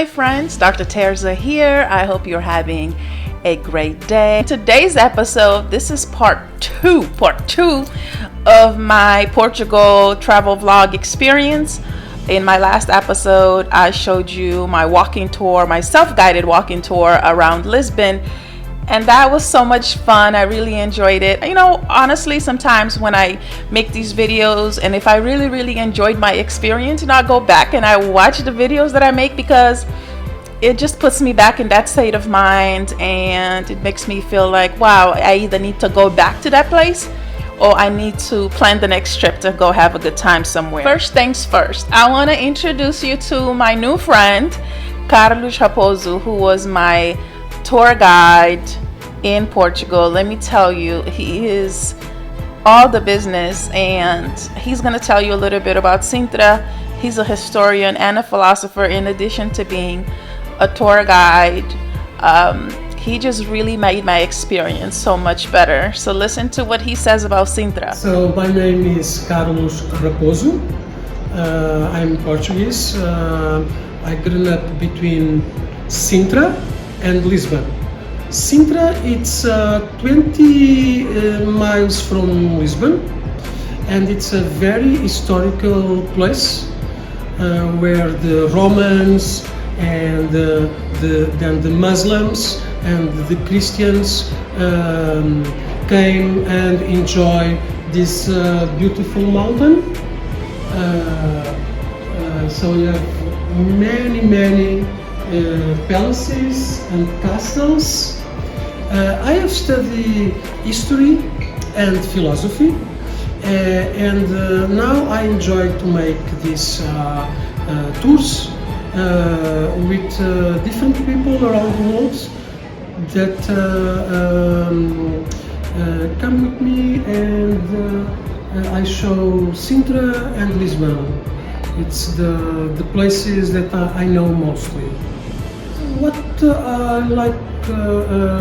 Hi friends, Dr. Terza here. I hope you're having a great day. Today's episode, this is part two of my Portugal travel vlog experience. In my last episode, I showed you my walking tour, my self-guided walking tour around Lisbon. And that was so much fun. I really enjoyed it. You know, honestly, sometimes when I make these videos and if I really enjoyed my experience, I go back and I watch the videos that I make because it just puts me back in that state of mind and it makes me feel like, wow, I either need to go back to that place or I need to plan the next trip to go have a good time somewhere. First things first, I want to introduce you to my new friend, Carlos Raposo, who was my tour guide in Portugal. Let me tell you, he is all the business and he's going to tell you a little bit about Sintra. He's a historian and a philosopher in addition to being a tour guide. He just really made my experience so much better. So listen to what he says about Sintra. So my name is Carlos Raposo. I'm Portuguese. I grew up between Sintra and Lisbon. Sintra, it's 20 miles from Lisbon, and it's a very historical place where the Romans and then the Muslims and the Christians came and enjoyed this beautiful mountain. So you have many palaces and castles. I have studied history and philosophy, and now I enjoy to make these tours with different people around the world that come with me, and I show Sintra and Lisbon. It's the places that I know mostly. What I like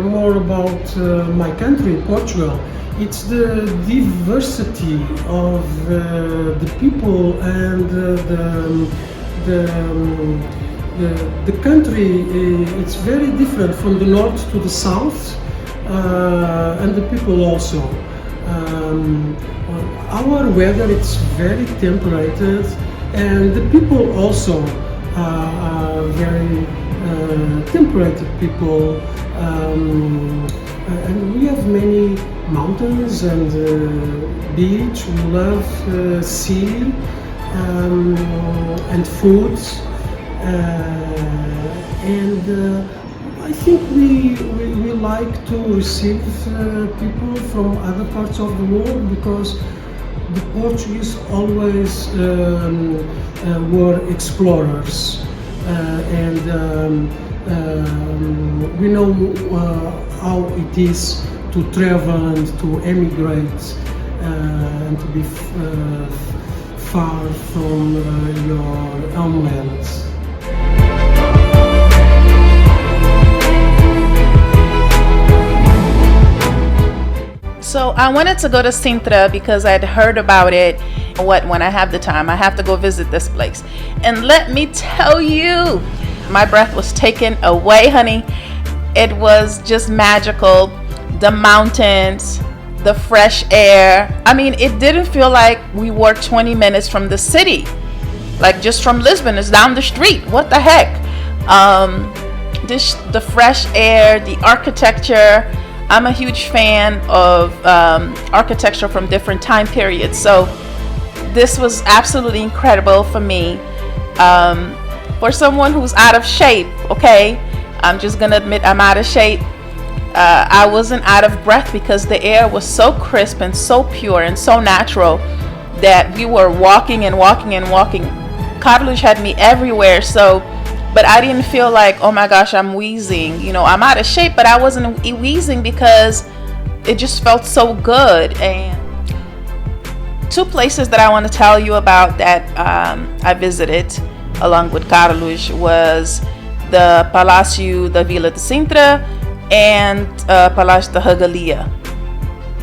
more about my country, Portugal, it's the diversity of the people and the country. It's very different from the north to the south, and the people also. Our weather, it's very temperated, and the people also are very temperated people, and we have many mountains and beach. We love sea and food, and I think we like to receive people from other parts of the world because the Portuguese always were explorers. And we know how it is to travel and to emigrate and to be far from your homeland. So I wanted to go to Sintra because I'd heard about it. When I have the time, I have to go visit this place. And let me tell you, my breath was taken away, honey. It was just magical. The mountains, the fresh air. I mean, it didn't feel like we were 20 minutes from the city. Like just from Lisbon, it's down the street. What the heck? The fresh air, the architecture. I'm a huge fan of architecture from different time periods. So this was absolutely incredible for me. For someone who's out of shape, okay, I'm just gonna admit I'm out of shape. I wasn't out of breath because the air was so crisp and so pure and so natural that we were walking and walking and walking. Carlos had me everywhere, but I didn't feel like, oh my gosh, I'm wheezing. You know, I'm out of shape, but I wasn't wheezing because it just felt so good. And two places that I want to tell you about that I visited along with Carlos was the Palacio da Vila de Sintra and Palacio da Regaleira.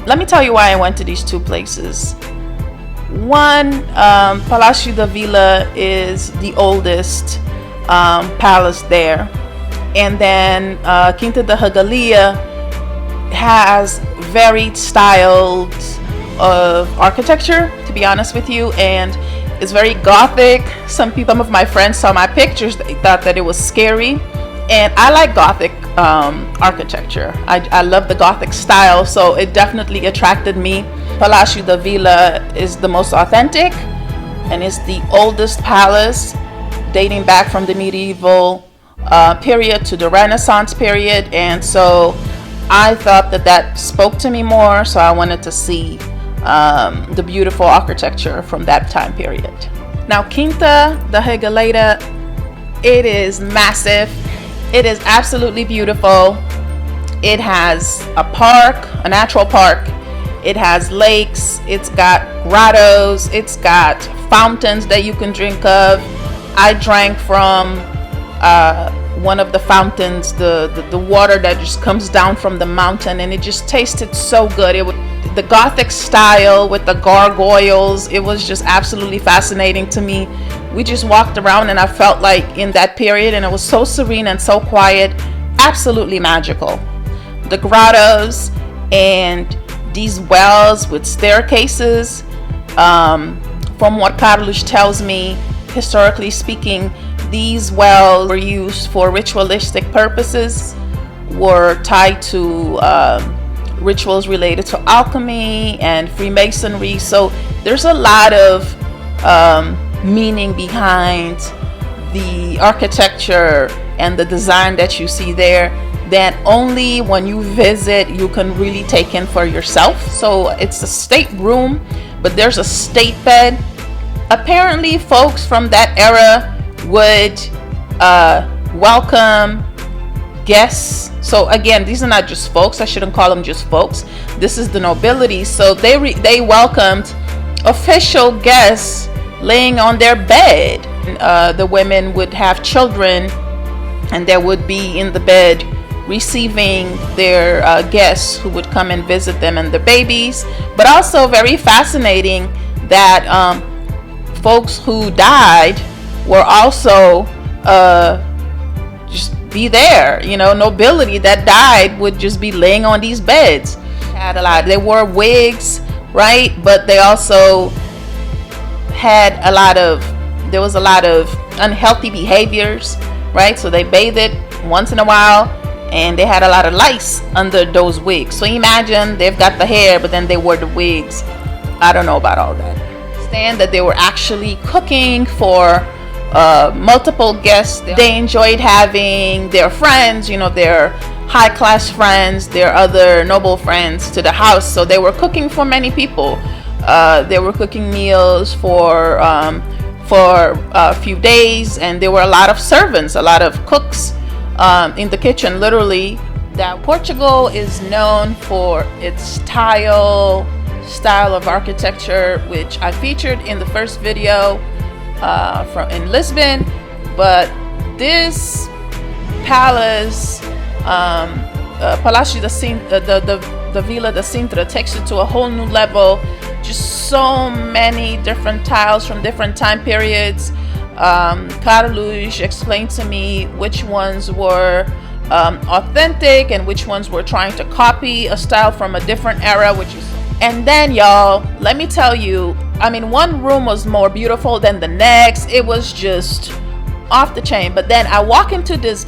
Let me tell you why I went to these two places. One, Palacio da Vila is the oldest palace there. And then Quinta da Regaleira has very styled architecture, to be honest with you, and it's very gothic. Some of my friends saw my pictures, they thought that it was scary, and I like gothic architecture. I love the gothic style, so it definitely attracted me. Palacio da Vila is the most authentic, and it's the oldest palace, dating back from the medieval period to the Renaissance period, and so I thought that spoke to me more, so I wanted to see the beautiful architecture from that time period. Now, Quinta da Regaleira, it is massive. It is absolutely beautiful. It has a park, a natural park. It has lakes. It's got grottos. It's got fountains that you can drink of. I drank from one of the fountains, the water that just comes down from the mountain, and it just tasted so good. The gothic style with the gargoyles, it was just absolutely fascinating to me. We just walked around and I felt like in that period, and it was so serene and so quiet, absolutely magical. The grottos and these wells with staircases, from what Carlos tells me, historically speaking, these wells were used for ritualistic purposes, were tied to rituals related to alchemy and Freemasonry. So there's a lot of meaning behind the architecture and the design that you see there that only when you visit you can really take in for yourself. So it's a state room, but there's a state bed. Apparently folks from that era would welcome guests. So again, these are not just folks. I shouldn't call them just folks. This is the nobility. So they welcomed official guests laying on their bed. The women would have children, and they would be in the bed receiving their guests who would come and visit them and the babies. But also very fascinating that folks who died were also just be there. You know, nobility that died would just be laying on these beds. Had a lot. They wore wigs, right? But they also had there was a lot of unhealthy behaviors, right? So they bathed once in a while, and they had a lot of lice under those wigs. So imagine they've got the hair, but then they wore the wigs. I don't know about all that. Understand that they were actually cooking for multiple guests. They enjoyed having their friends, you know, their high-class friends, their other noble friends to the house. So they were cooking for many people. They were cooking meals for a few days, and there were a lot of servants, a lot of cooks in the kitchen, literally. That Portugal is known for its style of architecture, which I featured in the first video in Lisbon. But this palace, Palacio da Vila da Sintra, takes it to a whole new level. Just so many different tiles from different time periods. Carlos explained to me which ones were authentic and which ones were trying to copy a style from a different era, and then y'all, let me tell you, I mean, one room was more beautiful than the next. It was just off the chain. But then I walk into this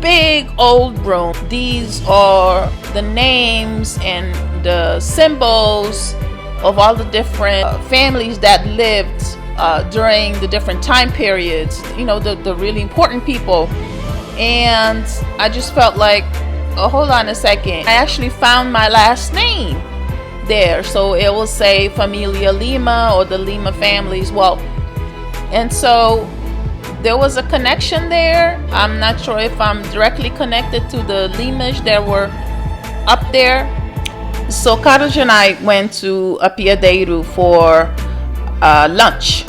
big old room. These are the names and the symbols of all the different families that lived during the different time periods, you know, the really important people. And I just felt like, oh, hold on a second, I actually found my last name there. So it will say Familia Lima, or the Lima families. Well, and so there was a connection there. I'm not sure if I'm directly connected to the Limas that were up there. So Carlos and I went to Apeadeiro for lunch.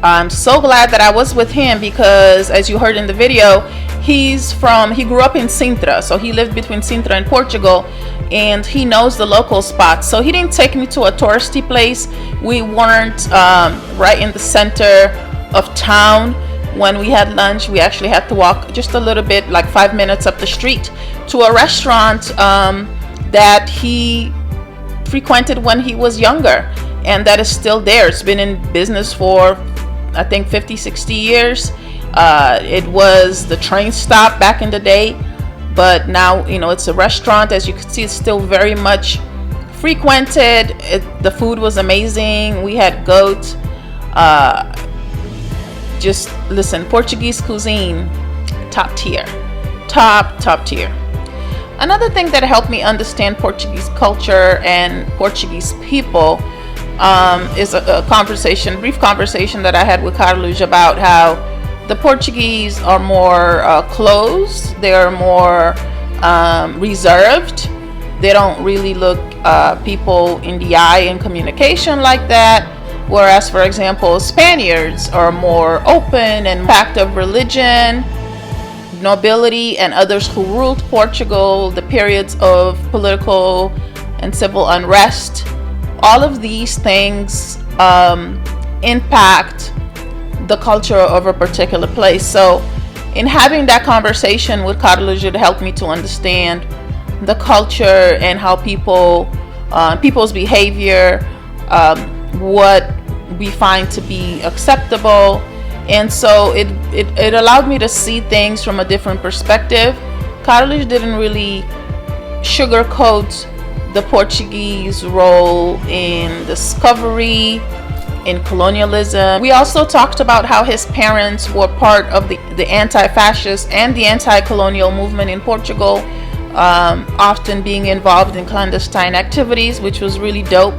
I'm so glad that I was with him, because as you heard in the video, he grew up in Sintra, so he lived between Sintra and Portugal, and he knows the local spots. So he didn't take me to a touristy place. We weren't right in the center of town. when we had lunch, we actually had to walk just a little bit, like 5 minutes up the street, to a restaurant that he frequented when he was younger, and that is still there. It's been in business for, I think, 50-60 years. It was the train stop back in the day, but now, you know, it's a restaurant. As you can see, it's still very much frequented. The food was amazing. We had goat. Just listen, Portuguese cuisine, top tier. Top tier. Another thing that helped me understand Portuguese culture and Portuguese people is a brief conversation that I had with Carlos about how the Portuguese are more closed. They are more reserved. They don't really look people in the eye in communication like that. Whereas, for example, Spaniards are more open and impact of religion, nobility, and others who ruled Portugal, the periods of political and civil unrest. All of these things impact the culture of a particular place. So in having that conversation with Carlos, it helped me to understand the culture and how people's behavior, what we find to be acceptable. And so it allowed me to see things from a different perspective. Carlos didn't really sugarcoat the Portuguese role in discovery, in colonialism. We also talked about how his parents were part of the anti-fascist and the anti-colonial movement in Portugal, often being involved in clandestine activities, which was really dope.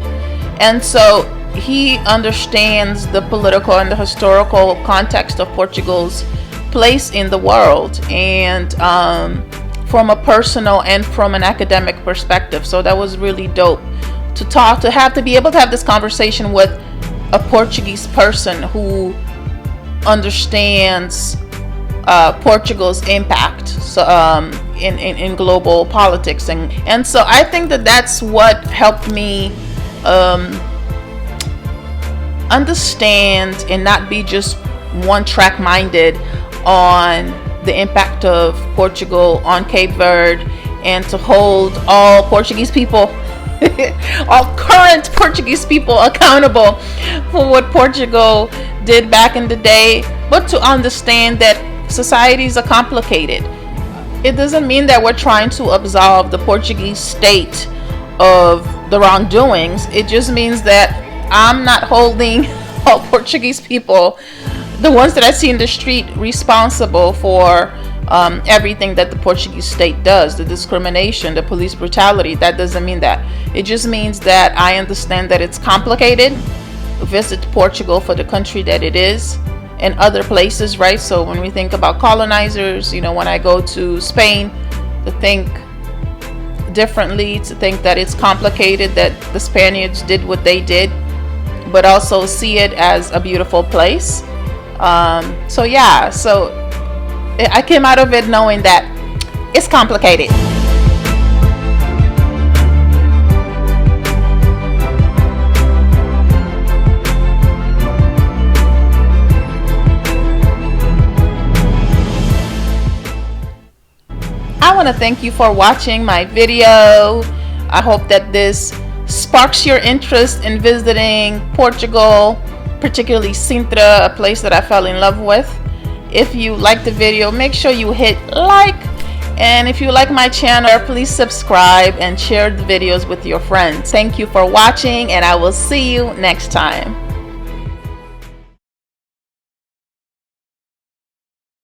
And so he understands the political and the historical context of Portugal's place in the world, and from a personal and from an academic perspective. So that was really dope to be able to have this conversation with a Portuguese person who understands Portugal's impact in global politics, and so I think that's what helped me understand and not be just one-track minded on the impact of Portugal on Cape Verde, and to hold all Portuguese people all current Portuguese people accountable for what Portugal did back in the day, but to understand that societies are complicated. It doesn't mean that we're trying to absolve the Portuguese state of the wrongdoings. It just means that I'm not holding all Portuguese people, the ones that I see in the street, responsible for everything that the Portuguese state does, the discrimination, the police brutality. That doesn't mean that. It just means that I understand that it's complicated. Visit Portugal for the country that it is, and other places, right? So when we think about colonizers, when I go to Spain, to think differently, to think that it's complicated, that the Spaniards did what they did, but also see it as a beautiful place. So I came out of it knowing that it's complicated. I want to thank you for watching my video. I hope that this sparks your interest in visiting Portugal, particularly Sintra, a place that I fell in love with. If you like the video, make sure you hit like, and if you like my channel, please subscribe and share the videos with your friends. Thank you for watching, and I will see you next time.